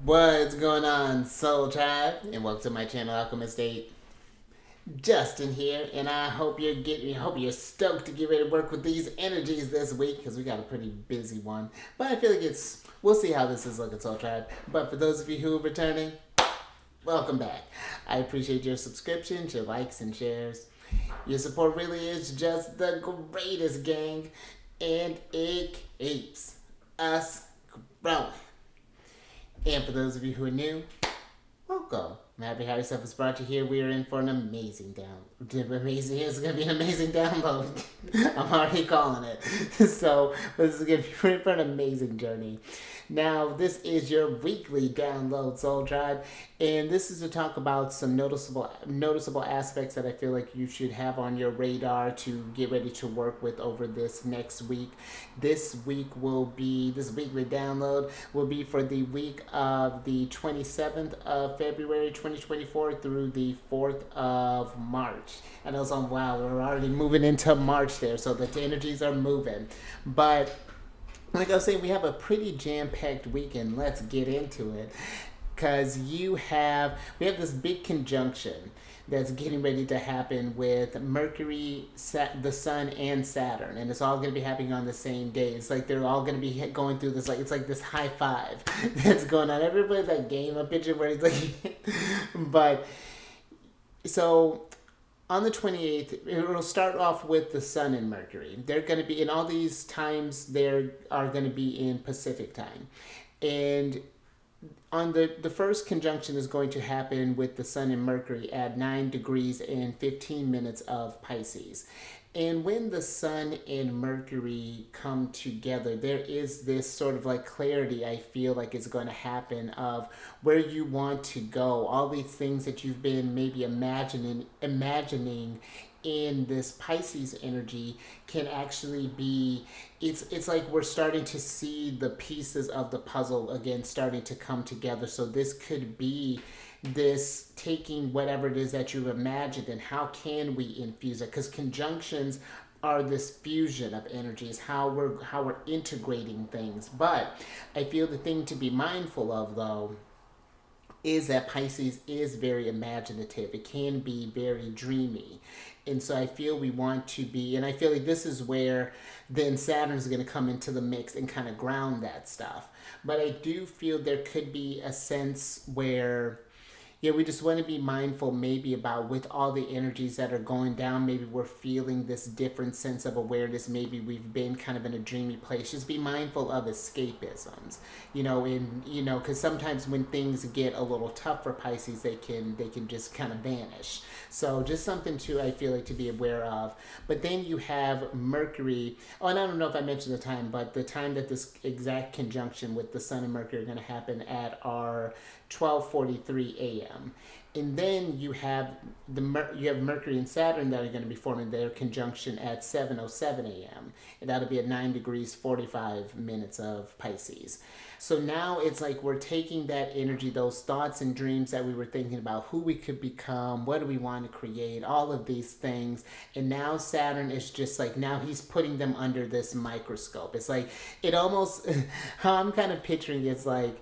What's going on, Soul Tribe? And welcome to my channel, Alchemist. Justin here, and I hope you're stoked to get ready to work with these energies this week because we got a pretty busy one. But I feel like we'll see how this is looking, Soul Tribe. But for those of you who are returning, welcome back. I appreciate your subscriptions, your likes, and shares. Your support really is just the greatest, gang, and it keeps us growing. And for those of you who are new, welcome. I'm happy how yourself is brought you here. We are in for an amazing It's gonna be an amazing download. I'm already calling it. So this is gonna be for an amazing journey. Now, this is your weekly download, Soul Tribe, and this is to talk about some noticeable aspects that I feel like you should have on your radar to get ready to work with over this next week. This weekly download will be for the week of the 27th of February 2024 through the 4th of March. I know some wow, we're already moving into March there, so the energies are moving. But like I was saying, we have a pretty jam-packed weekend. Let's get into it. Because we have this big conjunction that's getting ready to happen with Mercury, the Sun, and Saturn, and it's all going to be happening on the same day. It's like they're all going to be going through this, like it's like this high five that's going on. Everybody that game, a picture where it's like, but so on the 28th, it'll start off with the Sun and Mercury. They're going to be in all these times. They are going to be in Pacific time, and on the first conjunction is going to happen with the Sun and Mercury at 9 degrees and 15 minutes of Pisces. And when the Sun and Mercury come together, there is this sort of like clarity I feel like is going to happen of where you want to go. All these things that you've been maybe imagining in this Pisces energy can actually be it's like we're starting to see the pieces of the puzzle again starting to come together. So this could be this taking whatever it is that you've imagined and how can we infuse it, because conjunctions are this fusion of energies, how we're integrating things. But I feel the thing to be mindful of, though, is that Pisces is very imaginative. It can be very dreamy. And so I feel we want to be, and I feel like this is where then Saturn's going to come into the mix and kind of ground that stuff. But I do feel there could be a sense where yeah, we just want to be mindful maybe about with all the energies that are going down, maybe we're feeling this different sense of awareness. Maybe we've been kind of in a dreamy place. Just be mindful of escapisms, because sometimes when things get a little tough for Pisces, they can just kind of vanish. So just something to I feel like to be aware of. But then you have Mercury. Oh, and I don't know if I mentioned the time, but the time that this exact conjunction with the Sun and Mercury are going to happen at our 12:43 a.m. And then you have Mercury and Saturn that are going to be forming their conjunction at 7:07 a.m. and that'll be at 9 degrees 45 minutes of Pisces. So now it's like we're taking that energy, those thoughts and dreams that we were thinking about, who we could become, what do we want to create, all of these things. And now Saturn is just like, now he's putting them under this microscope. It's like, it almost, how I'm kind of picturing it's like,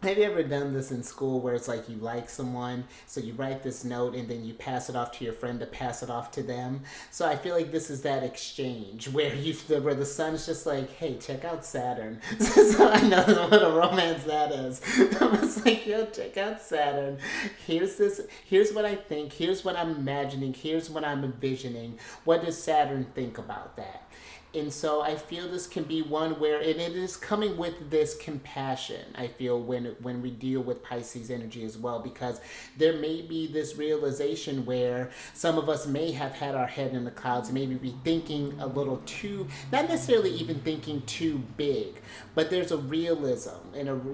have you ever done this in school where it's like you like someone, so you write this note and then you pass it off to your friend to pass it off to them? So I feel like this is that exchange where the sun's just like, hey, check out Saturn. So I know what a romance that is. It's like, yo, check out Saturn. Here's what I think. Here's what I'm imagining. Here's what I'm envisioning. What does Saturn think about that? And so I feel this can be one where, and it is coming with this compassion, I feel, when we deal with Pisces energy as well, because there may be this realization where some of us may have had our head in the clouds, maybe be thinking a little too, not necessarily even thinking too big, but there's a realism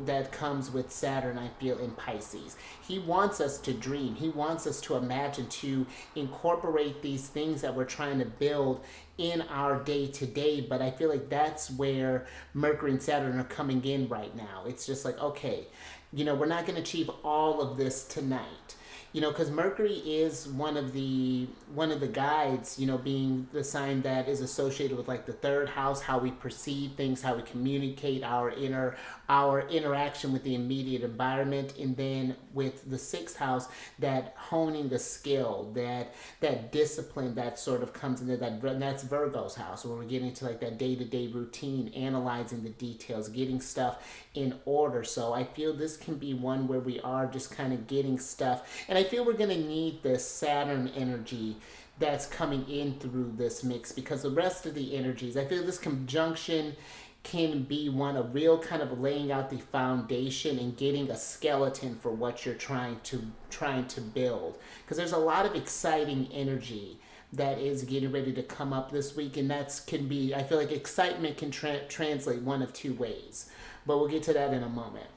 that comes with Saturn, I feel, in Pisces. He wants us to dream. He wants us to imagine, to incorporate these things that we're trying to build in our day to day. But I feel like that's where Mercury and Saturn are coming in right now. It's just like, okay, we're not going to achieve all of this tonight. Because Mercury is one of the guides, being the sign that is associated with like the third house, how we perceive things, how we communicate, our interaction with the immediate environment, and then with the sixth house, that honing the skill, that discipline that sort of comes into that. And that's Virgo's house, where we're getting to like that day-to-day routine, analyzing the details, getting stuff in order. So I feel this can be one where we are just kind of getting stuff, and I feel we're going to need this Saturn energy that's coming in through this mix, because the rest of the energies, I feel this conjunction can be one of real kind of laying out the foundation and getting a skeleton for what you're trying to build, because there's a lot of exciting energy that is getting ready to come up this week, and that's can be, I feel like excitement can translate one of two ways, but we'll get to that in a moment.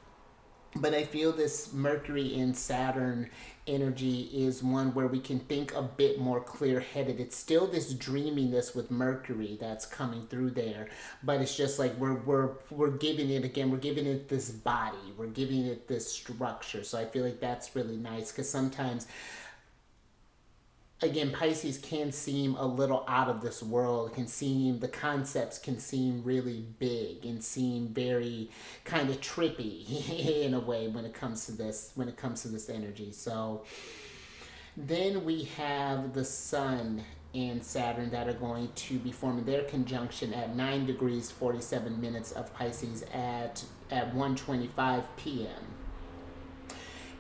But I feel this Mercury and Saturn energy is one where we can think a bit more clear headed. It's still this dreaminess with Mercury that's coming through there, but it's just like we're giving it again. We're giving it this body. We're giving it this structure. So I feel like that's really nice, because sometimes, again, Pisces can seem a little out of this world. The concepts can seem really big and seem very kind of trippy in a way when it comes to this energy. So then we have the Sun and Saturn that are going to be forming their conjunction at 9 degrees 47 minutes of Pisces at 1:25 p.m.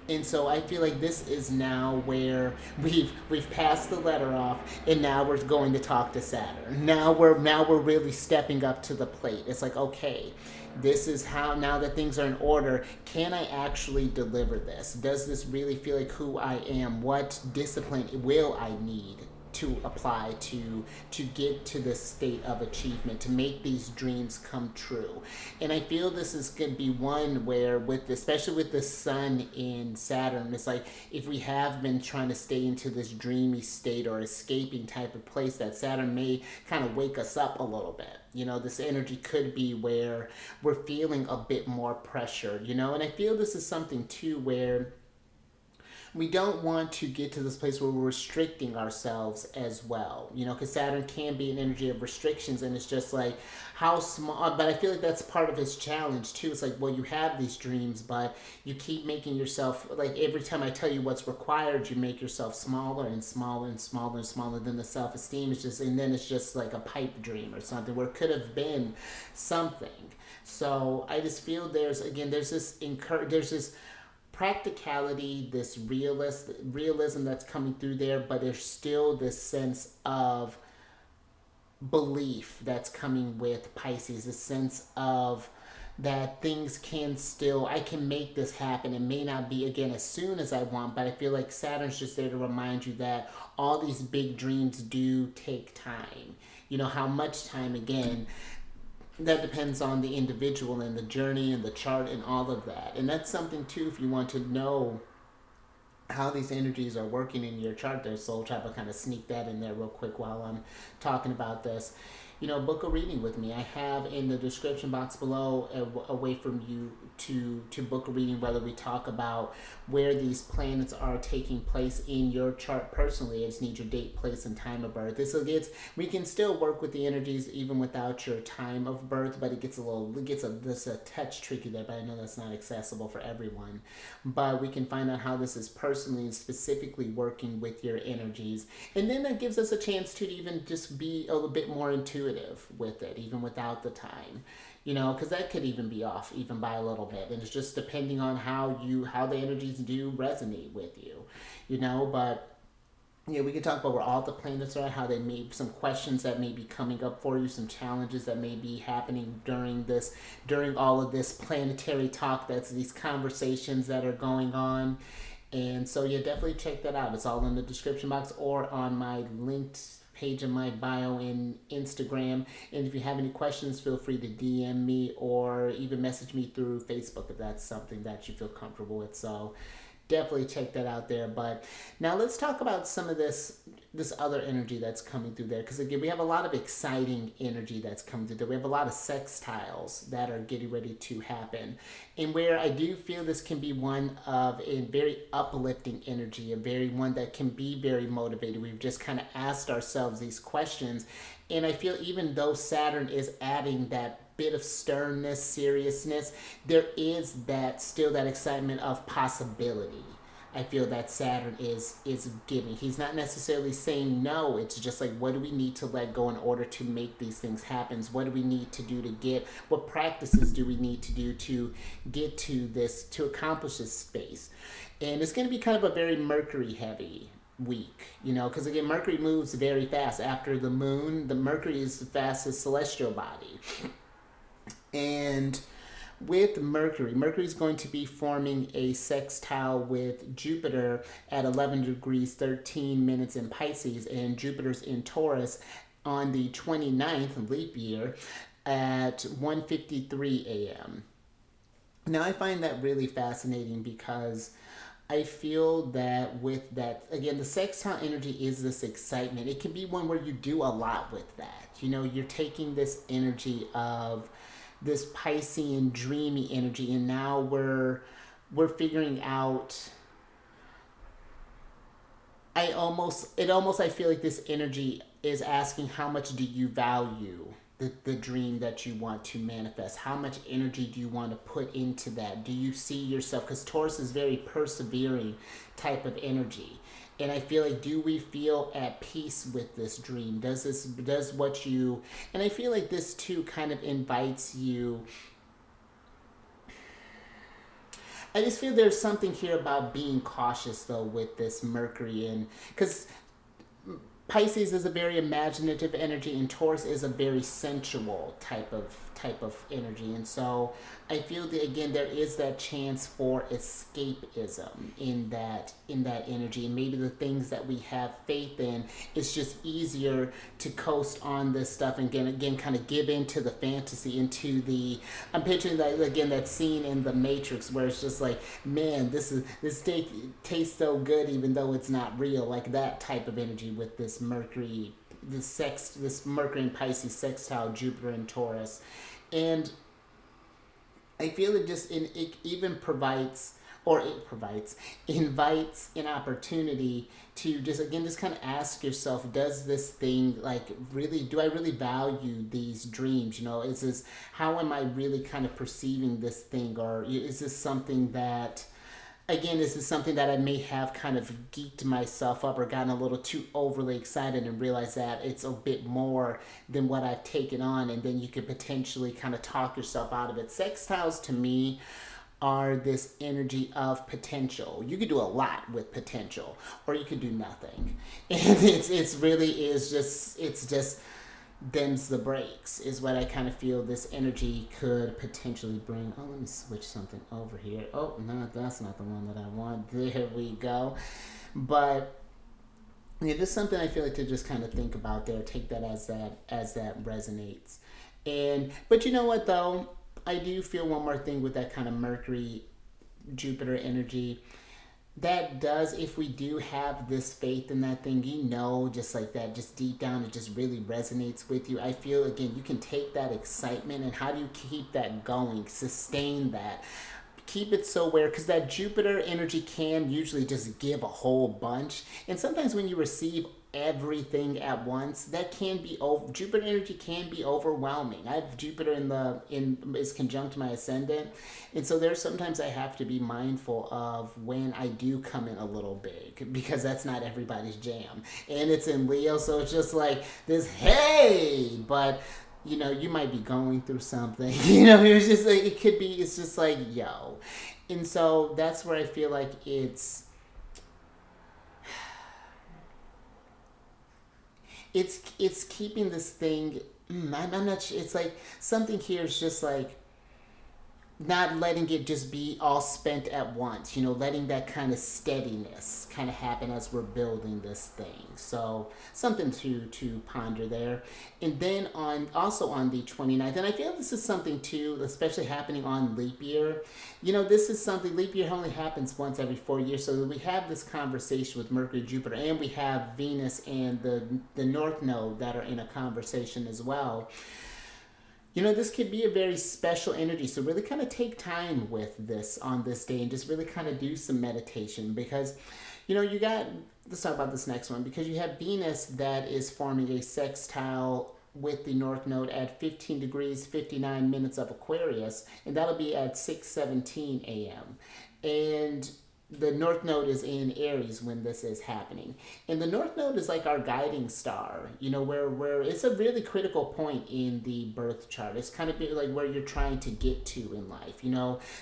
And so I feel like this is now where we've passed the letter off, and now we're going to talk to Saturn. Now we're really stepping up to the plate. It's like, okay, this is how, now that things are in order, can I actually deliver this? Does this really feel like who I am? What discipline will I need to apply to get to this state of achievement, to make these dreams come true? And I feel this is going to be one where, especially with the Sun in Saturn, it's like if we have been trying to stay into this dreamy state or escaping type of place, that Saturn may kind of wake us up a little bit. This energy could be where we're feeling a bit more pressure, and I feel this is something too where we don't want to get to this place where we're restricting ourselves as well, because Saturn can be an energy of restrictions, and it's just like how small, but I feel like that's part of his challenge too. It's like, well, you have these dreams, but you keep making yourself, like every time I tell you what's required, you make yourself smaller and smaller and smaller and smaller, then the self-esteem is just, and then it's just like a pipe dream or something where it could have been something. So I just feel there's this practicality, this realism that's coming through there, but there's still this sense of belief that's coming with Pisces, a sense of that things can still, I can make this happen. It may not be, again, as soon as I want, but I feel like Saturn's just there to remind you that all these big dreams do take time. How much time, again, that depends on the individual and the journey and the chart and all of that. And that's something too, if you want to know how these energies are working in your chart there, soul chart, I'll kind of sneak that in there real quick while I'm talking about this. Book a reading with me. I have in the description box below a way from you to book a reading, whether we talk about where these planets are taking place in your chart personally. I just need your date, place, and time of birth. We can still work with the energies even without your time of birth, but it gets a touch tricky there, but I know that's not accessible for everyone. But we can find out how this is personally and specifically working with your energies. And then that gives us a chance to even just be a little bit more intuitive with it, even without the time, because that could even be off even by a little bit, and it's just depending on how the energies do resonate with you, but we can talk about where all the planets are, how they may, some questions that may be coming up for you, some challenges that may be happening during all of this planetary talk, that's these conversations that are going on. And so definitely check that out. It's all in the description box or on my linked page in my bio in Instagram. And if you have any questions, feel free to DM me or even message me through Facebook if that's something that you feel comfortable with. So definitely check that out there. But now let's talk about some of this other energy that's coming through there, because again we have a lot of exciting energy that's coming through there. We have a lot of sextiles that are getting ready to happen, and where I do feel this can be one of a very uplifting energy, a very one that can be very motivated. We've just kind of asked ourselves these questions, and I feel even though Saturn is adding that bit of sternness, seriousness, there is that still that excitement of possibility. I feel that Saturn is giving. He's not necessarily saying no. It's just like, what do we need to let go in order to make these things happen? What do we need to do to get? What practices do we need to do to get to this, to accomplish this space? And it's going to be kind of a very Mercury heavy week, because again, Mercury moves very fast. After the moon, the Mercury is the fastest celestial body. And with Mercury is going to be forming a sextile with Jupiter at 11 degrees 13 minutes in Pisces, and Jupiter's in Taurus on the 29th leap year at 1:53 a.m. Now I find that really fascinating, because I feel that with that, again, the sextile energy is this excitement. It can be one where you do a lot with that. You're taking this energy of this Piscean dreamy energy, and now we're figuring out. I feel like this energy is asking, how much do you value the dream that you want to manifest? How much energy do you want to put into that? Do you see yourself, because Taurus is very persevering type of energy. And I feel like, do we feel at peace with this dream? And I feel like this too kind of invites you. I just feel there's something here about being cautious though with this Mercury, and because Pisces is a very imaginative energy, and Taurus is a very sensual type of energy, and so I feel that again there is that chance for escapism in that energy, and maybe the things that we have faith in, it's just easier to coast on this stuff and again kind of give into the fantasy, into the, I'm picturing that again, that scene in the Matrix where it's just like, man, this tastes so good even though it's not real, like that type of energy with this Mercury, this Mercury and Pisces sextile Jupiter and Taurus. And I feel it even invites an opportunity to just kind of ask yourself, does this thing, like, really, do I really value these dreams? How am I really kind of perceiving this thing? Or is this something that, again, this is something that I may have kind of geeked myself up or gotten a little too overly excited and realized that it's a bit more than what I've taken on, and then you could potentially kind of talk yourself out of it. Sextiles to me are this energy of potential. You could do a lot with potential, or you could do nothing. And it's just them's the breaks, is what I kind of feel this energy could potentially bring. Oh, let me switch something over here. Oh, no, that's not the one that I want. There we go. But yeah, just something I feel like to just kind of think about there. Take that as that resonates. But you know what though? I do feel one more thing with that kind of Mercury Jupiter energy. That does, if we do have this faith in that thing, just like that, just deep down, it just really resonates with you. I feel, again, you can take that excitement, and how do you keep that going, sustain that, keep it so where, because that Jupiter energy can usually just give a whole bunch, and sometimes when you receive everything at once, that can be Jupiter energy can be overwhelming. I have Jupiter is conjunct my ascendant, and so there's sometimes I have to be mindful of when I do come in a little big, because that's not everybody's jam, and it's in Leo, so it's just like this, hey, but you might be going through something, it's just like, it's just like, yo. And so that's where I feel like it's keeping this thing, I'm not sure, it's like something here is just like, not letting it just be all spent at once, letting that kind of steadiness kind of happen as we're building this thing. So something to ponder there. And then on the 29th, and I feel this is something too, especially happening on leap year. This is something, leap year only happens once every 4 years, so we have this conversation with Mercury, Jupiter, and we have Venus and the North Node that are in a conversation as well. This could be a very special energy. So really kind of take time with this on this day and just really kind of do some meditation because, let's talk about this next one, because you have Venus that is forming a sextile with the North Node at 15 degrees, 59 minutes of Aquarius, and that'll be at 6:17 a.m. And the North Node is in Aries when this is happening. And the North Node is like our guiding star, where it's a really critical point in the birth chart. It's kind of like where you're trying to get to in life.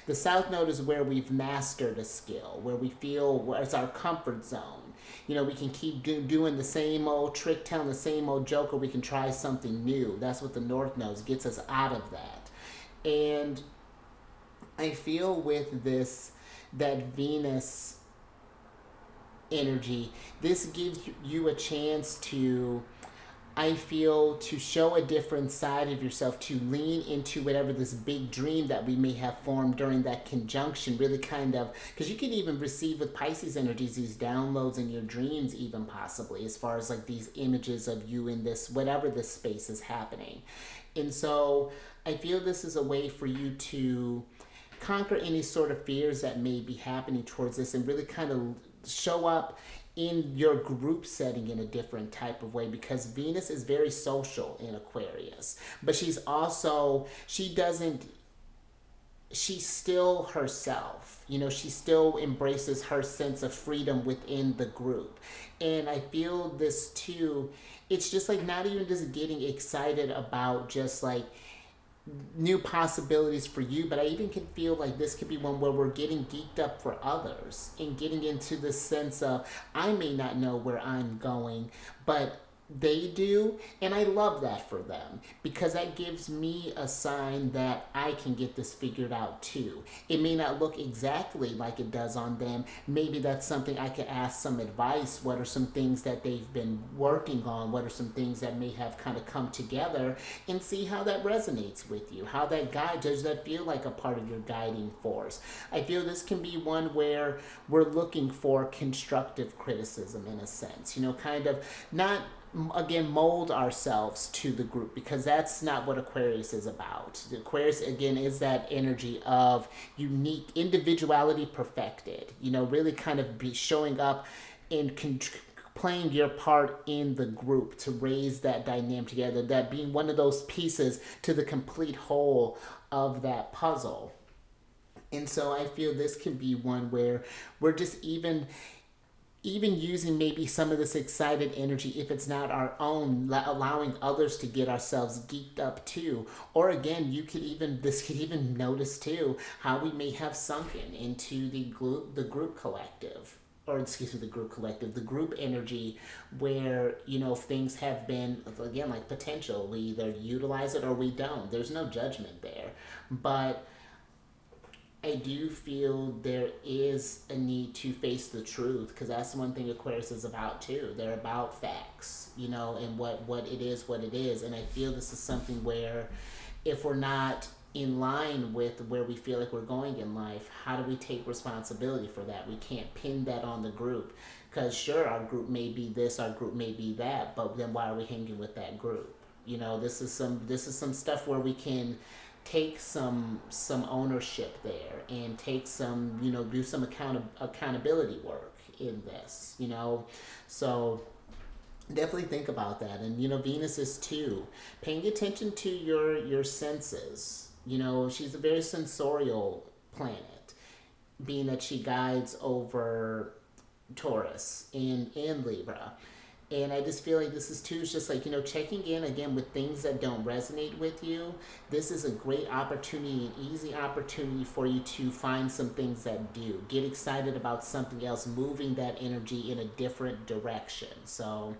The South Node is where we've mastered a skill, where we feel where it's our comfort zone. We can keep doing the same old trick, telling the same old joke, or we can try something new. That's what the North Node gets us out of that. And I feel with this, that Venus energy, this gives you a chance to, I feel, to show a different side of yourself, to lean into whatever this big dream that we may have formed during that conjunction, really kind of, because you can even receive with Pisces energies these downloads in your dreams, even possibly, as far as like these images of you in this, whatever this space is happening. And so I feel this is a way for you to conquer any sort of fears that may be happening towards this and really kind of show up in your group setting in a different type of way, because Venus is very social in Aquarius, but she's still herself. She still embraces her sense of freedom within the group. And I feel this too, it's just like not even just getting excited about just like new possibilities for you, but I even can feel like this could be one where we're getting geeked up for others and getting into the sense of, I may not know where I'm going, but they do, and I love that for them, because that gives me a sign that I can get this figured out too. It may not look exactly like it does on them. Maybe that's something I could ask some advice. What are some things that they've been working on? What are some things that may have kind of come together, and see how that resonates with you? How that guide, does that feel like a part of your guiding force? I feel this can be one where we're looking for constructive criticism in a sense, kind of not, again, mold ourselves to the group, because that's not what Aquarius is about. The Aquarius, again, is that energy of unique individuality perfected, really kind of be showing up and playing your part in the group to raise that dynamic together, that being one of those pieces to the complete whole of that puzzle. And so I feel this can be one where we're just even using maybe some of this excited energy, if it's not our own, allowing others to get ourselves geeked up too. Or again, this could even notice too how we may have sunken into the group collective, or excuse me, the group energy, where things have been, again, like potential. We either utilize it or we don't. There's no judgment there, but I do feel there is a need to face the truth, because that's one thing Aquarius is about too. They're about facts, and what it is. And I feel this is something where if we're not in line with where we feel like we're going in life, how do we take responsibility for that? We can't pin that on the group, because sure, our group may be this, our group may be that, but then why are we hanging with that group? This is some stuff where we can take some ownership there, and take some, do some accountability work in this, so definitely think about that. And Venus is too paying attention to your senses. She's a very sensorial planet, being that she guides over Taurus and Libra. And I just feel like this is too, just like, checking in again with things that don't resonate with you. This is a great opportunity, an easy opportunity for you to find some things that do. Get excited about something else, moving that energy in a different direction. So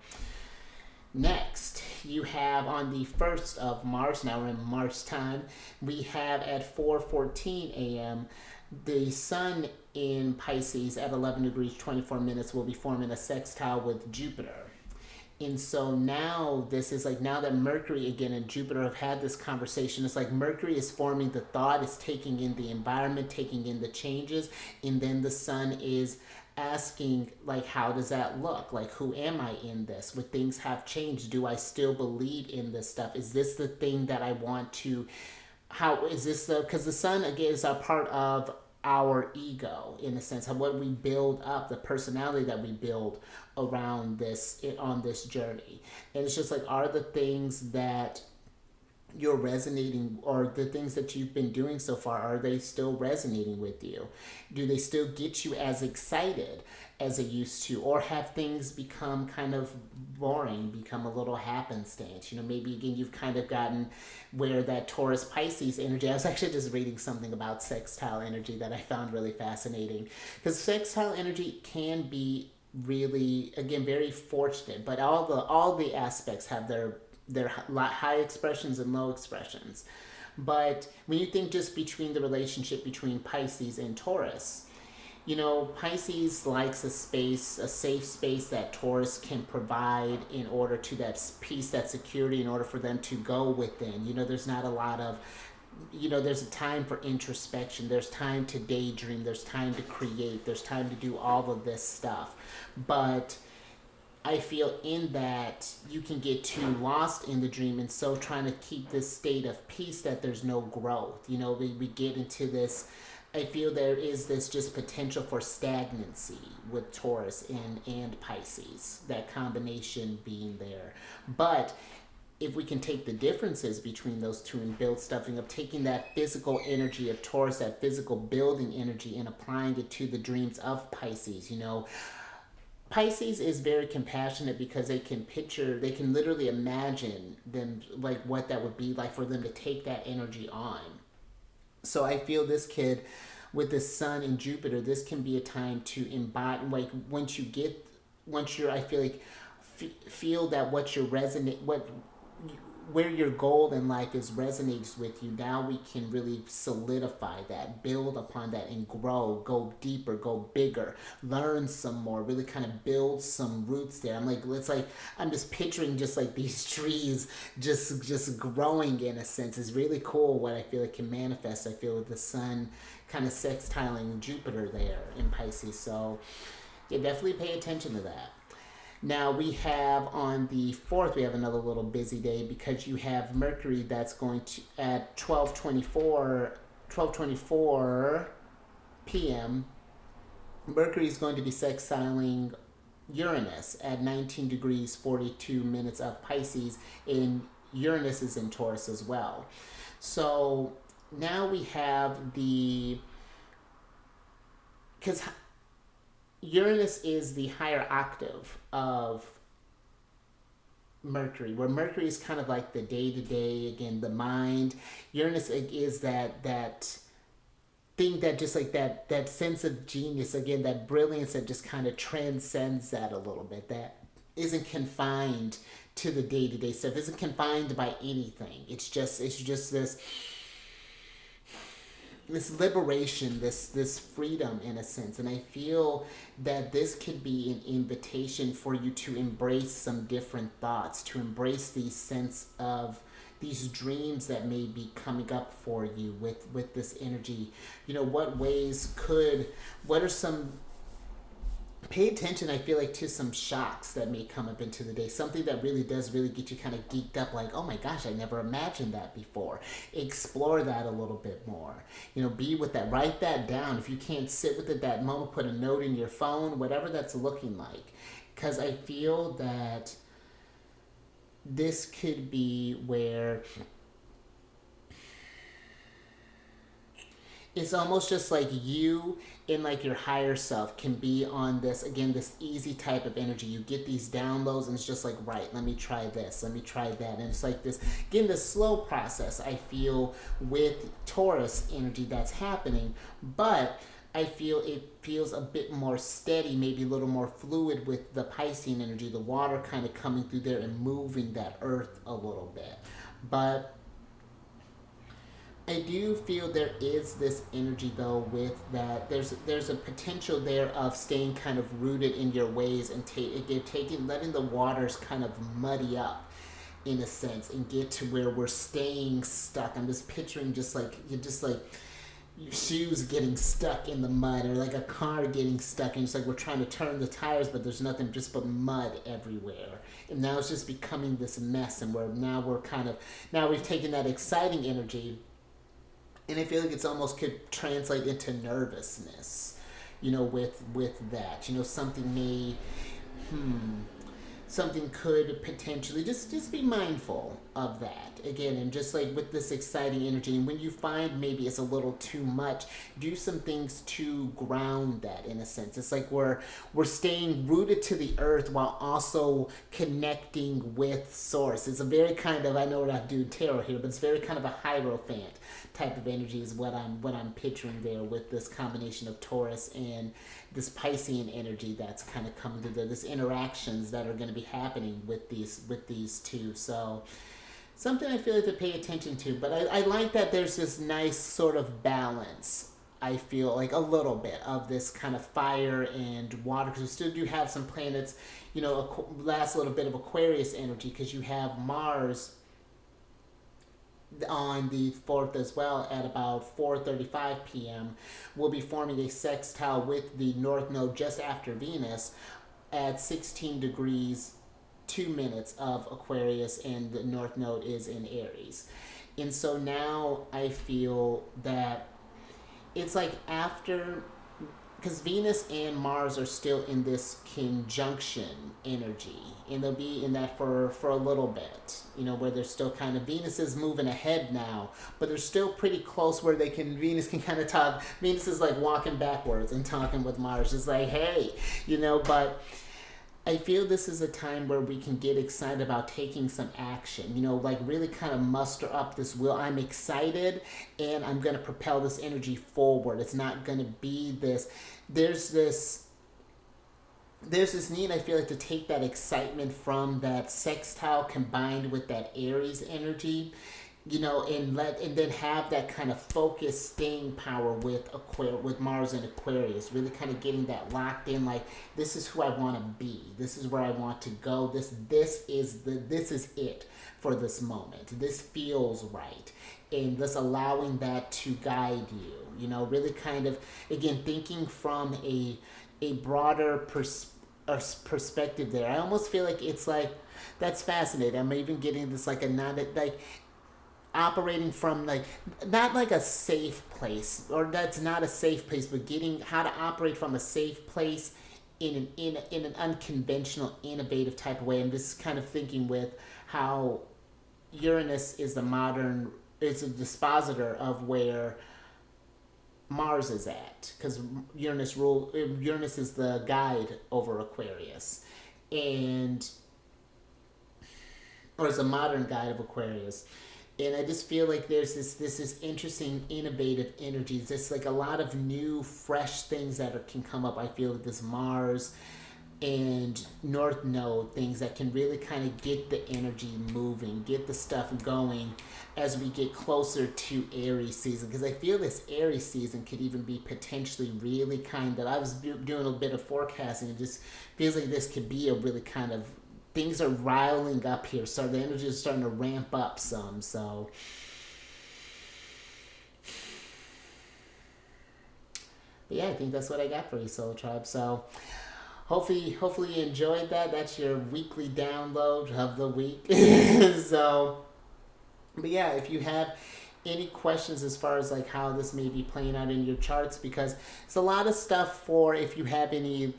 Next, you have on the 1st of March, now we're in March time, we have at 4:14 a.m. the sun in Pisces at 11 degrees 24 minutes will be forming a sextile with Jupiter. And so now this is like, now that Mercury again and Jupiter have had this conversation, it's like Mercury is forming the thought, is taking in the environment, taking in the changes, and then the sun is asking, like, how does that look? Like, who am I in this? Would things have changed? Do I still believe in this stuff? Is this the thing that I want to, how is this the, because the sun again is a part of our ego in a sense of what we build up, the personality that we build around this, on this journey. And it's just like, are the things that you're resonating, or the things that you've been doing so far, are they still resonating with you? Do they still get you as excited as they used to, or have things become kind of boring, become a little happenstance? Maybe again you've kind of gotten where that Taurus Pisces energy, I was actually just reading something about sextile energy that I found really fascinating, because sextile energy can be really, again, very fortunate, but all the aspects have their high expressions and low expressions. But when you think just between the relationship between Pisces and Taurus, Pisces likes a space, a safe space that Taurus can provide in order to that peace, that security, in order for them to go within. There's not a lot of, there's a time for introspection, there's time to daydream, there's time to create, there's time to do all of this stuff. But I feel in that you can get too lost in the dream, and so trying to keep this state of peace that there's no growth. We get into this, I feel there is this just potential for stagnancy with Taurus and Pisces, that combination being there. But if we can take the differences between those two and build stuffing up, taking that physical energy of Taurus, that physical building energy, and applying it to the dreams of Pisces, Pisces is very compassionate because they can literally imagine them, like what that would be like for them to take that energy on. So I feel this kid with the sun and Jupiter, this can be a time to embody, like once you're, I feel like, feel that what your where your goal in life is resonates with you. Now we can really solidify that, build upon that, and grow, go deeper, go bigger, learn some more, really kind of build some roots there. I'm just picturing just like these trees just growing in a sense. Is really cool what I feel it can manifest. I feel with the sun kind of sextiling Jupiter there in Pisces. So yeah, definitely pay attention to that. Now we have on the 4th, we have another little busy day, because you have Mercury that's going to, at 12:24 p.m., Mercury is going to be sextiling Uranus at 19 degrees 42 minutes of Pisces, and Uranus is in Taurus as well. So now we have because Uranus is the higher octave of Mercury, where Mercury is kind of like the day-to-day, again, the mind. Uranus is that thing that just like that sense of genius, again, that brilliance that just kind of transcends that a little bit, that isn't confined to the day-to-day stuff, isn't confined by anything. It's just this liberation, this freedom in a sense. And I feel that this could be an invitation for you to embrace some different thoughts, to embrace these sense of these dreams that may be coming up for you with this energy. What are some, pay attention, I feel like, to some shocks that may come up into the day. Something that really does really get you kind of geeked up, like, oh my gosh, I never imagined that before. Explore that a little bit more. Be with that. Write that down. If you can't sit with it that moment, put a note in your phone, whatever that's looking like. Because I feel that this could be where it's almost just like you in like your higher self can be on this, again, this easy type of energy. You get these downloads and it's just like, right, let me try this, let me try that. And it's like this, again, this slow process I feel with Taurus energy that's happening. But I feel it feels a bit more steady, maybe a little more fluid with the Piscean energy, the water kind of coming through there and moving that earth a little bit. But I do feel there is this energy though with that. There's a potential there of staying kind of rooted in your ways and taking letting the waters kind of muddy up in a sense and get to where we're staying stuck. I'm just picturing just like shoes getting stuck in the mud or like a car getting stuck and it's like we're trying to turn the tires but there's nothing just but mud everywhere and now it's just becoming this mess and now we've taken that exciting energy and I feel like it's almost could translate into nervousness, with that. Something may, something could potentially just be mindful of that again, and just like with this exciting energy. And when you find maybe it's a little too much, do some things to ground that in a sense. It's like we're staying rooted to the earth while also connecting with source. It's a very kind of, I know we're not doing tarot here, but it's very kind of a hierophant type of energy is what I'm picturing there with this combination of Taurus and this Piscean energy that's kind of coming through there. This interactions that are going to be happening with these two. So something I feel like to pay attention to. But I like that there's this nice sort of balance. I feel like a little bit of this kind of fire and water because we still do have some planets, last little bit of Aquarius energy because you have Mars on the 4th as well at about 4:35 p.m. will be forming a sextile with the North Node just after Venus at 16 degrees 2 minutes of Aquarius, and the North Node is in Aries. And so now I feel that it's like after, because Venus and Mars are still in this conjunction energy, and they'll be in that for a little bit, where they're still kind of, Venus is moving ahead now, but they're still pretty close where Venus can kind of talk. Venus is like walking backwards and talking with Mars. It's like, hey, but I feel this is a time where we can get excited about taking some action, like really kind of muster up this will. I'm excited and I'm going to propel this energy forward. It's not going to be this. There's this need, I feel like, to take that excitement from that sextile combined with that Aries energy, and then have that kind of focused staying power with Mars and Aquarius, really kind of getting that locked in, like, this is who I want to be, this is where I want to go, this is it for this moment, this feels right, and just allowing that to guide you, really kind of, again, thinking from a broader perspective there. I almost feel like it's like, that's fascinating. I'm even getting this like operating from like not like a safe place, or that's not a safe place, but getting how to operate from a safe place in an unconventional, innovative type of way. I'm just kind of thinking with how Uranus is it's a dispositor of where Mars is at, because Uranus is the guide over Aquarius, or is a modern guide of Aquarius. And I just feel like there's this interesting, innovative energies. There's like a lot of new, fresh things that can come up. I feel with this Mars and North Node things that can really kind of get the energy moving, get the stuff going as we get closer to Aries season. Because I feel this Aries season could even be potentially really kind of, I was doing a bit of forecasting, and it just feels like this could be a really kind of, things are riling up here, so the energy is starting to ramp up some. So but yeah, I think that's what I got for you, Soul Tribe. So hopefully you enjoyed that. That's your weekly download of the week. So but yeah, if you have any questions as far as like how this may be playing out in your charts, because it's a lot of stuff for if you have any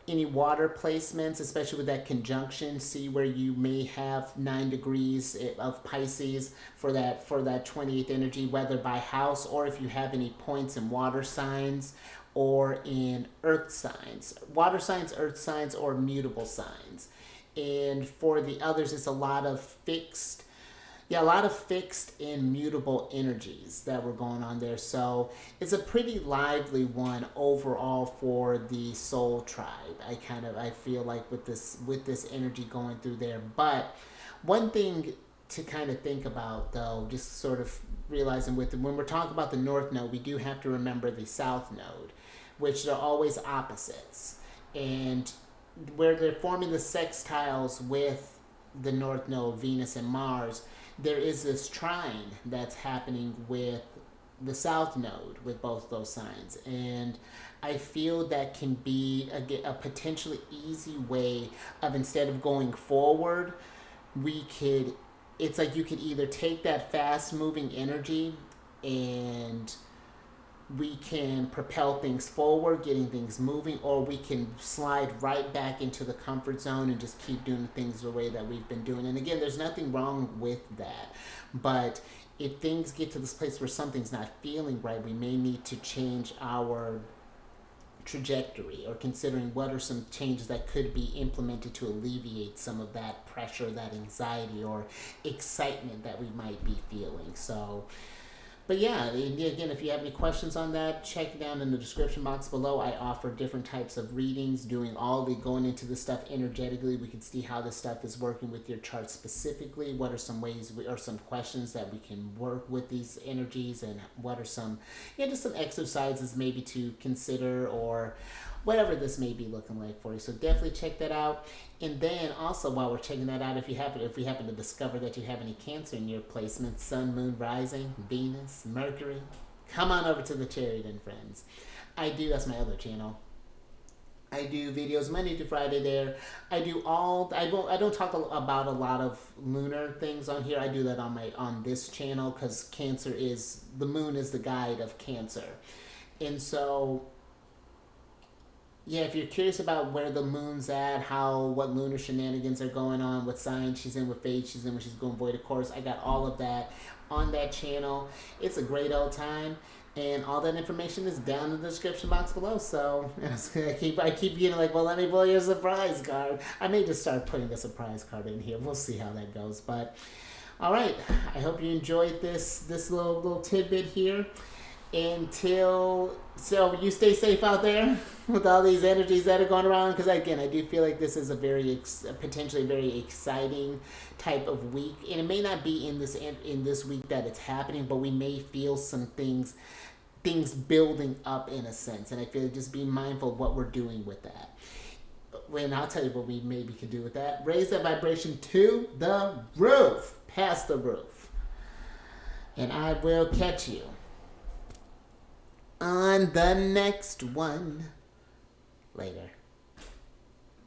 water placements, especially with that conjunction, see where you may have 9 degrees of Pisces for that 28th energy, whether by house or if you have any points in water signs or in earth signs, earth signs, or mutable signs. And for the others, it's a lot of fixed Yeah, a lot of fixed and mutable energies that were going on there. So it's a pretty lively one overall for the soul tribe. I feel like with this energy going through there. But one thing to kind of think about though, just sort of realizing when we're talking about the north node, we do have to remember the south node, which are always opposites. And where they're forming the sextiles with the north node, Venus and Mars, there is this trine that's happening with the south node with both those signs. And I feel that can be a potentially easy way of, instead of going forward, it's like you could either take that fast moving energy and we can propel things forward, getting things moving, or we can slide right back into the comfort zone and just keep doing things the way that we've been doing. And again, there's nothing wrong with that. But if things get to this place where something's not feeling right, we may need to change our trajectory, or considering what are some changes that could be implemented to alleviate some of that pressure, that anxiety or excitement that we might be feeling. So but yeah, again, if you have any questions on that, check down in the description box below. I offer different types of readings, going into this stuff energetically. We can see how this stuff is working with your chart specifically. What are some ways or some questions that we can work with these energies, and what are some, just some exercises maybe to consider, or whatever this may be looking like for you. So definitely check that out. And then also, while we're checking that out, if we happen to discover that you have any Cancer in your placement, Sun, Moon, Rising, Venus, Mercury, come on over to the Chariot and Friends. That's my other channel. I do videos Monday to Friday there. I don't talk about a lot of lunar things on here. I do that on this channel because the moon is the guide of Cancer. And so yeah, if you're curious about where the moon's at, what lunar shenanigans are going on, what sign she's in, what phase she's in, when she's going void of course, I got all of that on that channel. It's a great old time, and all that information is down in the description box below. So I keep getting like, well, let me pull your surprise card. I may just start putting a surprise card in here. We'll see how that goes. But all right, I hope you enjoyed this little tidbit here. So you stay safe out there with all these energies that are going around, because again, I do feel like this is a potentially very exciting type of week, and it may not be in this week that it's happening, but we may feel some things building up in a sense, and I feel just be mindful of what we're doing with that. And I'll tell you what we maybe could do with that: raise that vibration to the roof, past the roof, and I will catch you on the next one later.